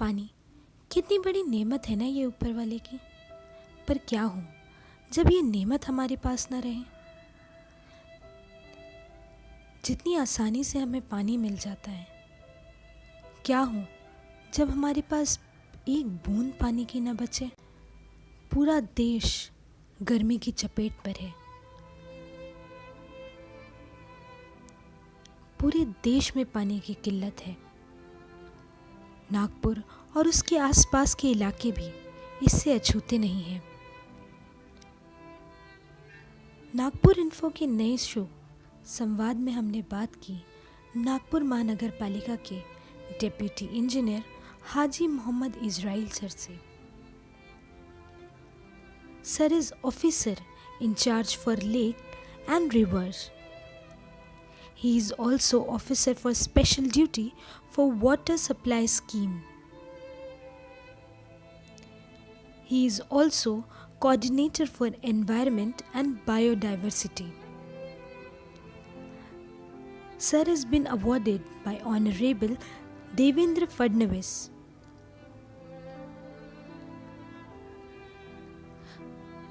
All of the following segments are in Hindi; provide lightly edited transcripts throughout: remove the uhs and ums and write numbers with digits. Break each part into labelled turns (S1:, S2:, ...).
S1: पानी कितनी बड़ी नेमत है ना ये ऊपर वाले की। पर क्या हो जब ये नेमत हमारे पास ना रहे। जितनी आसानी से हमें पानी मिल जाता है, क्या हो जब हमारे पास एक बूंद पानी की ना बचे। पूरा देश गर्मी की चपेट पर है। पूरे देश में पानी की किल्लत है। नागपुर और उसके आसपास के इलाके भी इससे अछूते नहीं हैं। नागपुर इन्फो के नए शो संवाद में हमने बात की नागपुर महानगर पालिका के डेप्यूटी इंजीनियर हाजी मोहम्मद इजराइल सर से। Sir is officer in charge for lake and rivers. He is also officer for special duty for water supply scheme. He is also coordinator for environment and biodiversity. Sir has been awarded by Honorable Devendra Fadnavis.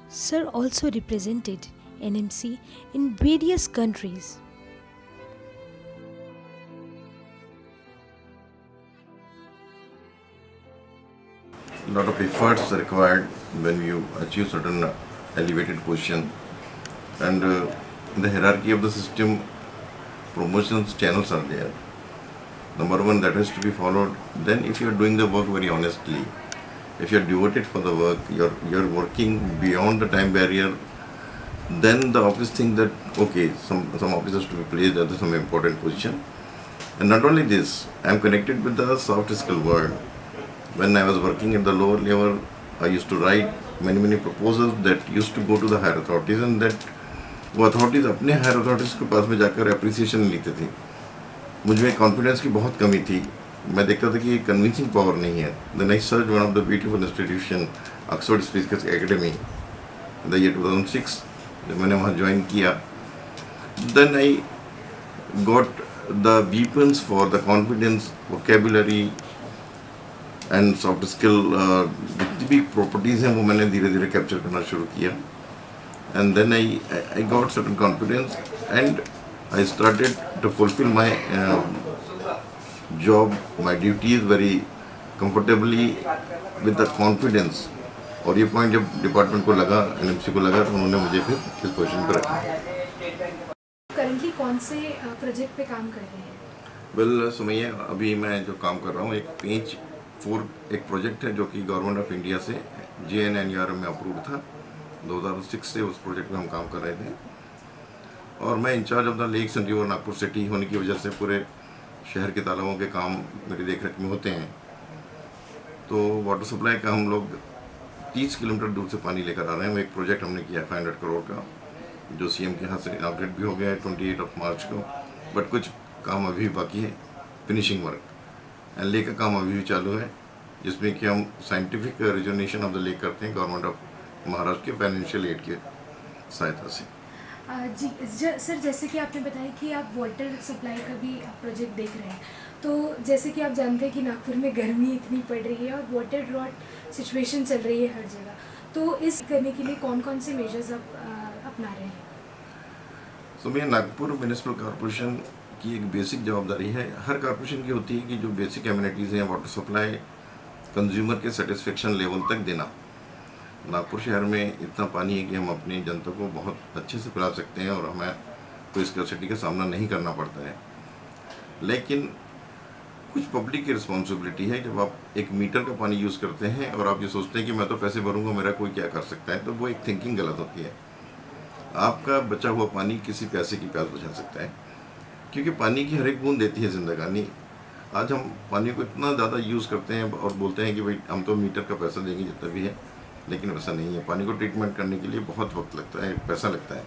S1: Sir also represented NMC in various countries.
S2: A lot of efforts are required when you achieve certain elevated position, and in the hierarchy of the system, promotions channels are there. Number one, that has to be followed. Then if you are doing the work very honestly, if you are devoted for the work, you're working beyond the time barrier, then the office think that okay, some officers to be placed at some important position. And not only this, I am connected with the soft skill world. When I was working at the lower level, I used to write many proposals that used to go to the higher authorities, and that वो अथॉरिटीज़ अपने हायर अथॉरिटीज़ के पास में जाकर अप्रिसिएशन लेते थे। मुझमें कॉन्फिडेंस की बहुत कमी थी। मैं देखता था कि ये कन्विंसिंग पावर नहीं है। Then I search one of the beautiful institution Oxford speakers academy in the year 2006। जब मैंने वहाँ ज्वाइन किया, then I got the weapons for the confidence, vocabulary and soft skill. जितनी भी प्रॉपर्टीज़ हैं वो मैंने धीरे धीरे कैप्चर करना शुरू किया। And then I got certain confidence, and I started to fulfill my job, my duties very comfortably with the confidence. और ये पॉइंट जब डिपार्टमेंट को लगा, एनएमसी को लगा, तो उन्होंने मुझे फिर इस पोजीशन पर रखा।
S3: करंटली कौन से प्रोजेक्ट पे काम कर रहे हैं?
S2: वेल सुमैया, अभी मैं जो काम कर रहा हूँ एक पेज 4 एक प्रोजेक्ट है जो कि गवर्नमेंट ऑफ इंडिया से JNNERM में अप्रूव था। 2006 से उस प्रोजेक्ट में हम काम कर रहे थे, और मैं incharge of the lakes and river Nagpur city होने की वजह से पूरे शहर के तालाबों के काम मेरी देखरेख में होते हैं। तो वाटर सप्लाई का हम लोग 30 किलोमीटर दूर से पानी लेकर आ रहे हैं। वो एक प्रोजेक्ट हमने किया 500 करोड़ का, जो CM के हाथ से इनॉग्रेट भी हो गया है 28 मार्च को। बट कुछ काम अभी बाकी है, फिनिशिंग वर्क, एंड लेक का काम अभी भी चालू है, जिसमें कि हम साइंटिफिक रिजोनेशन ऑफ द लेक करते हैं गवर्नमेंट ऑफ महाराष्ट्र के फाइनेंशियल एड की सहायता से।
S3: जी सर, जैसे कि आपने बताया कि आप वाटर सप्लाई का भी प्रोजेक्ट देख रहे हैं, तो जैसे कि आप जानते हैं कि नागपुर में गर्मी इतनी पड़ रही है और वाटर ड्रॉट सिचुएशन चल रही है हर जगह, तो इस करने के लिए कौन कौन से मेजर्स आप अपना रहे हैं?
S2: तो मैं नागपुर म्यूनिसिपल कॉरपोरेशन की एक बेसिक जवाबदारी है, हर कॉरपोरेशन की होती है कि जो बेसिक एमिनिटीज़ हैं, वाटर सप्लाई कंज्यूमर के सेटिस्फेक्शन लेवल तक देना। नागपुर शहर में इतना पानी है कि हम अपनी जनता को बहुत अच्छे से पिला सकते हैं और हमें कोई स्कैर्सिटी का सामना नहीं करना पड़ता है। लेकिन कुछ पब्लिक की रिस्पॉन्सिबिलिटी है। जब आप एक मीटर का पानी यूज़ करते हैं और आप ये सोचते हैं कि मैं तो पैसे भरूंगा, मेरा कोई क्या कर सकता है, तो वो एक थिंकिंग गलत होती है। आपका बचा हुआ पानी किसी प्यासे की प्यास बुझा सकता है, क्योंकि पानी की हर एक बूंद देती है जिंदगानी। आज हम पानी को इतना ज़्यादा यूज़ करते हैं और बोलते हैं कि भाई हम तो मीटर का पैसा देंगे जितना भी है, लेकिन वैसा नहीं है। पानी को ट्रीटमेंट करने के लिए बहुत वक्त लगता है, पैसा लगता है।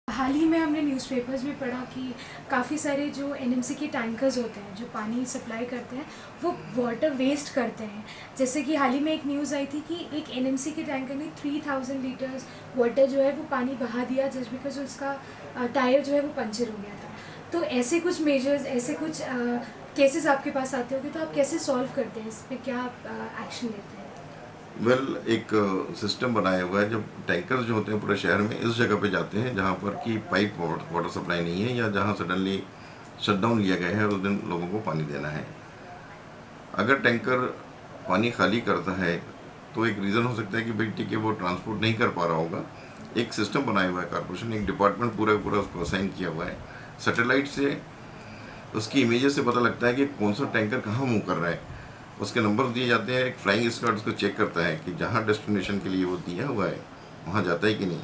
S3: हाल ही में हमने न्यूज़पेपर्स में पढ़ा कि काफ़ी सारे जो NMC के टैंकर्स होते हैं जो पानी सप्लाई करते हैं, वो वाटर वेस्ट करते हैं। जैसे कि हाल ही में एक न्यूज़ आई थी कि एक NMC के टैंकर ने 3000 लीटर्स वाटर जो है वो पानी बहा दिया, जस्ट बिकॉज उसका टायर जो है वो पंचर हो गया था। तो ऐसे कुछ मेजर्स, ऐसे कुछ केसेस आपके पास आते होंगे, तो आप कैसे सॉल्व करते हैं, इस पे क्या आप एक्शन लेते हैं?
S2: एक सिस्टम बनाया हुआ है। जब टैंकर्स जो होते हैं पूरे शहर में इस जगह पे जाते हैं जहाँ पर कि पाइप वाटर सप्लाई नहीं है, या जहाँ सडनली शटडाउन लिया गया है और उस दिन लोगों को पानी देना है। अगर टैंकर पानी खाली करता है तो एक रीज़न हो सकता है कि भाई ठीक है, वो ट्रांसपोर्ट नहीं कर पा रहा होगा। एक सिस्टम बनाया हुआ है कॉर्पोरेशन, एक डिपार्टमेंट पूरा पूरा उसको असाइन किया हुआ है। सैटेलाइट से उसकी इमेजेस से पता लगता है कि कौन सा टैंकर कहाँ मूव कर रहा है। उसके नंबर दिए जाते हैं। एक फ्लाइंग स्क्वाड उसको चेक करता है कि जहाँ डेस्टिनेशन के लिए वो दिया हुआ है वहाँ जाता है कि नहीं।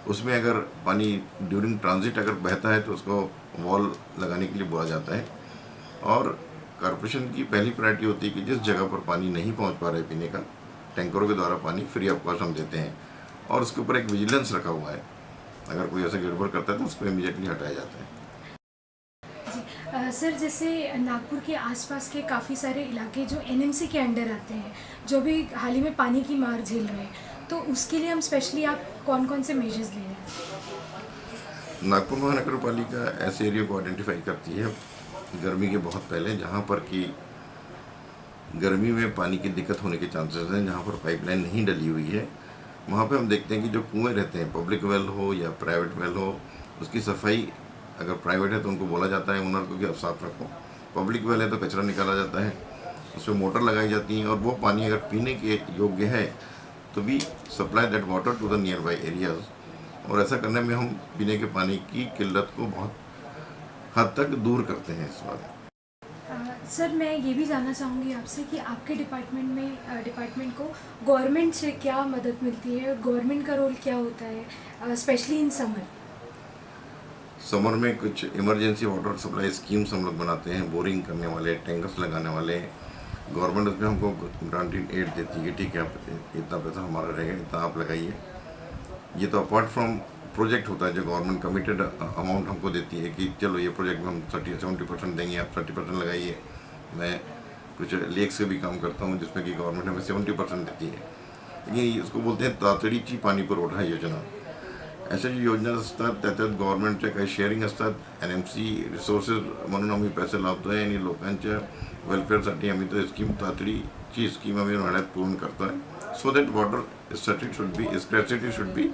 S2: उसमें अगर पानी ड्यूरिंग ट्रांजिट अगर बहता है तो उसको वॉल लगाने के लिए बोला जाता है। और कॉर्पोरेशन की पहली प्रायोरिटी होती है कि जिस जगह पर पानी नहीं पहुँच पा रहा है पीने का, टैंकरों के द्वारा पानी फ्री ऑफ कॉस्ट हम देते हैं। और उसके ऊपर एक विजिलेंस रखा हुआ है। अगर कोई ऐसा गड़बड़ करता है तो उसको इमीडिएटली हटाया जाता है।
S3: सर, जैसे नागपुर के आसपास के काफ़ी सारे इलाके जो एनएमसी के अंडर आते हैं, जो भी हाल ही में पानी की मार झेल रहे हैं, तो उसके लिए हम स्पेशली आप कौन कौन से मेजर्स ले रहे हैं?
S2: नागपुर महानगर पालिका ऐसे एरिया को आइडेंटिफाई करती है गर्मी के बहुत पहले, जहाँ पर कि गर्मी में पानी की दिक्कत होने के चांसेस हैं, जहाँ पर पाइपलाइन नहीं डली हुई है। वहाँ पे हम देखते हैं कि जो कुएँ रहते हैं, पब्लिक वेल हो या प्राइवेट वेल हो, उसकी सफाई अगर प्राइवेट है तो उनको बोला जाता है ओनर को कि आप साफ रखो। पब्लिक वेल है तो कचरा निकाला जाता है, उसमें मोटर लगाई जाती हैं और वो पानी अगर पीने के योग्य है तो भी supply that water to the nearby areas. और ऐसा करने में हम पीने के पानी की किल्लत को बहुत हद तक दूर करते हैं इस बार।
S3: सर, मैं ये भी जानना चाहूँगी आपसे कि आपके डिपार्टमेंट को गवर्नमेंट से क्या मदद मिलती है, गवर्नमेंट का रोल क्या होता है, स्पेशली इन
S2: समर में कुछ इमरजेंसी वाटर सप्लाई स्कीम्स हम लोग बनाते हैं, बोरिंग करने वाले, टैंकर्स लगाने वाले। गवर्नमेंट उसमें हमको ग्रांटेड एड देती है, ठीक है आप इतना पैसा हमारा रहेगा, इतना आप लगाइए। ये तो अपार्ट फ्रॉम प्रोजेक्ट होता है जो गवर्नमेंट कमिटेड अमाउंट हमको देती है कि चलो ये प्रोजेक्ट में हम 30-70% देंगे, आप 30% लगाइए। मैं कुछ लेक्स से भी काम करता हूँ जिसमें कि गवर्नमेंट हमें 70% देती है। लेकिन इसको बोलते हैं तातडीची पाणी पुरवठा योजना। अशा जी योजना असतात त्याच्यात गव्हर्नमेंटच्या काही शेअरिंग असतात, NMC रिसोर्सेस म्हणून आम्ही पैसे लावतो आहे आणि लोकांच्या वेलफेअरसाठी आम्ही तो स्कीम तातडीची स्कीम आम्ही उन्हाळ्यात पूर्ण करतो आहे, so that water scarcity should be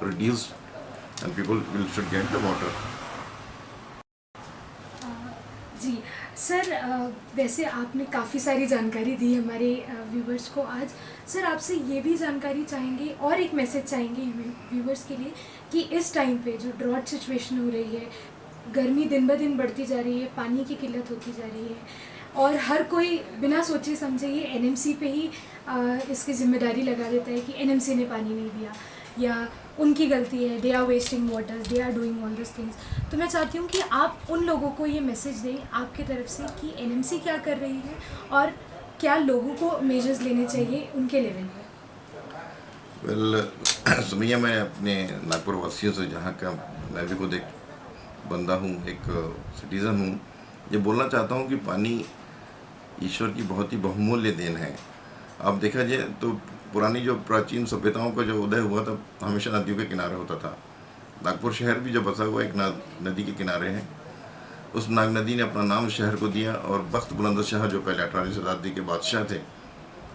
S2: reduced and people should get the water.
S3: जी सर, वैसे आपने काफ़ी सारी जानकारी दी हमारे व्यूवर्स को आज। सर, आपसे ये भी जानकारी चाहेंगे और एक मैसेज चाहेंगे व्यूवर्स के लिए कि इस टाइम पे जो ड्रॉट सिचुएशन हो रही है, गर्मी दिन ब दिन बढ़ती जा रही है, पानी की किल्लत होती जा रही है और हर कोई बिना सोचे समझे ये NMC पे ही इसकी जिम्मेदारी लगा देता है कि NMC ने पानी नहीं दिया या उनकी गलती है, they are wasting water, they are doing all this things. तो मैं चाहती हूँ कि आप उन लोगों को ये मैसेज दें आपकी तरफ से कि NMC क्या कर रही है और क्या लोगों को मेजर्स लेने चाहिए उनके लेवल पर।
S2: वेल सुनिए, मैं अपने नागपुर वासियों से, जहाँ का मैं भी खुद एक बंदा हूँ, एक सिटीज़न हूँ, ये बोलना चाहता हूँ कि पानी ईश्वर की बहुत ही बहुमूल्य देन है। आप देखा जाए तो पुरानी जो प्राचीन सभ्यताओं का जो उदय हुआ था हमेशा नदियों के किनारे होता था। नागपुर शहर भी जो बसा हुआ एक नदी के किनारे है। उस नाग नदी ने अपना नाम शहर को दिया और बख्त बुलंद शाह जो पहले 18वीं शताब्दी के बादशाह थे,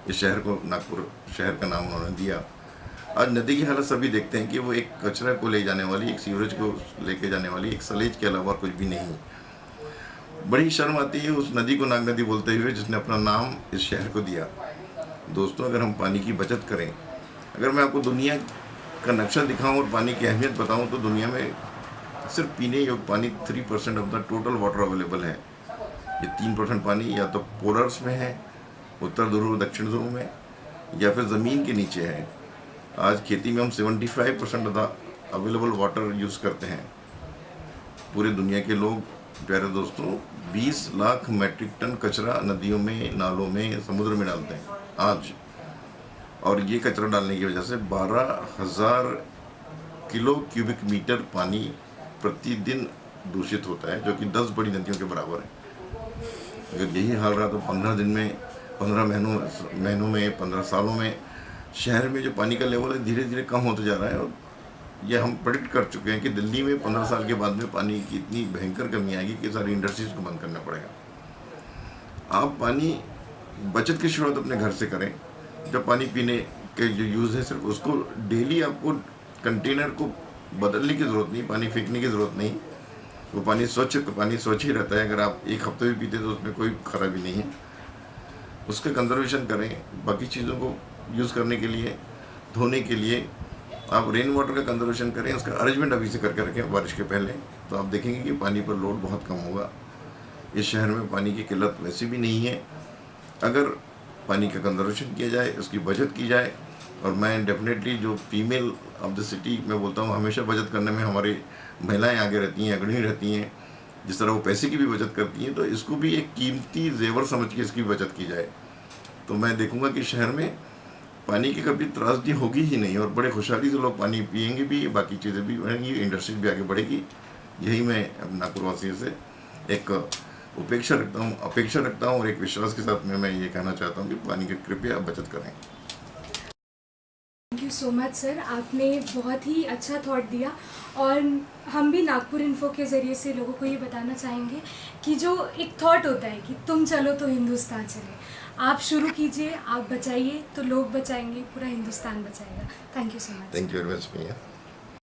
S2: इस शहर को नागपुर शहर का नाम उन्होंने दिया। आज नदी की हालत सभी देखते हैं कि वो एक कचरा को ले जाने वाली, एक सीवरेज को लेके जाने वाली एक सलेज के अलावा कुछ भी नहीं। बड़ी शर्म आती है उस नदी को नाग नदी बोलते हुए जिसने अपना नाम इस शहर को दिया। दोस्तों, अगर हम पानी की बचत करें, अगर मैं आपको दुनिया का नक्शा दिखाऊं और पानी की अहमियत बताऊं तो दुनिया में सिर्फ पीने योग्य पानी 3% of the total water available है। ये 3% पानी या तो पोलर्स में है, उत्तर ध्रुव दक्षिण ध्रुव में, या फिर ज़मीन के नीचे है। आज खेती में हम 75% of the available water use करते हैं। पूरे दुनिया के लोग, प्यारे दोस्तों, 20 लाख मैट्रिक टन कचरा नदियों में, नालों में, समुद्र में डालते हैं आज। और ये कचरा डालने की वजह से 12,000 किलो क्यूबिक मीटर पानी प्रतिदिन दूषित होता है, जो कि 10 बड़ी नदियों के बराबर है। अगर यही हाल रहा तो 15 दिन में, 15 महीनों में, 15 सालों में शहर में जो पानी का लेवल है धीरे धीरे कम होता जा रहा है और ये हम प्रेडिक्ट कर चुके हैं कि दिल्ली में 15 साल के बाद में पानी की इतनी भयंकर कमी आएगी कि सारी इंडस्ट्रीज को बंद करना पड़ेगा। आप पानी बचत की शुरुआत अपने घर से करें। जब पानी पीने के जो यूज़ है सिर्फ उसको डेली आपको कंटेनर को बदलने की ज़रूरत नहीं, पानी फेंकने की ज़रूरत नहीं। वो पानी स्वच्छ ही रहता है। अगर आप एक हफ्ते भी पीते तो उसमें कोई खराबी नहीं है। उसका कंजर्वेशन करें। बाकी चीज़ों को यूज़ करने के लिए, धोने के लिए आप रेन वाटर का कंजर्वेशन करें। उसका अरेंजमेंट अभी से करके रखें बारिश के पहले, तो आप देखेंगे कि पानी पर लोड बहुत कम होगा। इस शहर में पानी की किल्लत वैसे भी नहीं है। अगर पानी का कंजर्वेशन किया जाए, उसकी बचत की जाए, और मैं डेफिनेटली जो फीमेल ऑफ द सिटी मैं बोलता हूँ, हमेशा बचत करने में हमारी महिलाएं आगे रहती हैं, अग्रणी रहती हैं। जिस तरह वो पैसे की भी बचत करती हैं, तो इसको भी एक कीमती जेवर समझ के इसकी बचत की जाए। तो मैं देखूंगा कि शहर में पानी की कभी त्रासदी होगी ही नहीं, और बड़े खुशहाली से लोग पानी पियेंगे भी, बाकी चीज़ें भी बढ़ेंगी, इंडस्ट्री भी आगे बढ़ेगी। यही मैं अपने नागपुर वासियों से एक अपेक्षा रखता हूँ और एक विश्वास के साथ में मैं ये कहना चाहता हूँ कि पानी की कृपया बचत करें।
S3: Thank you so much sir, आपने बहुत ही अच्छा थॉट दिया, और हम भी नागपुर इन्फो के ज़रिए से लोगों को ये बताना चाहेंगे कि जो एक थॉट होता है कि तुम चलो तो हिंदुस्तान चले, आप शुरू कीजिए, आप बचाइए तो लोग बचाएंगे, पूरा हिंदुस्तान बचाएगा। Thank you so much.
S2: Thank you very much भैया।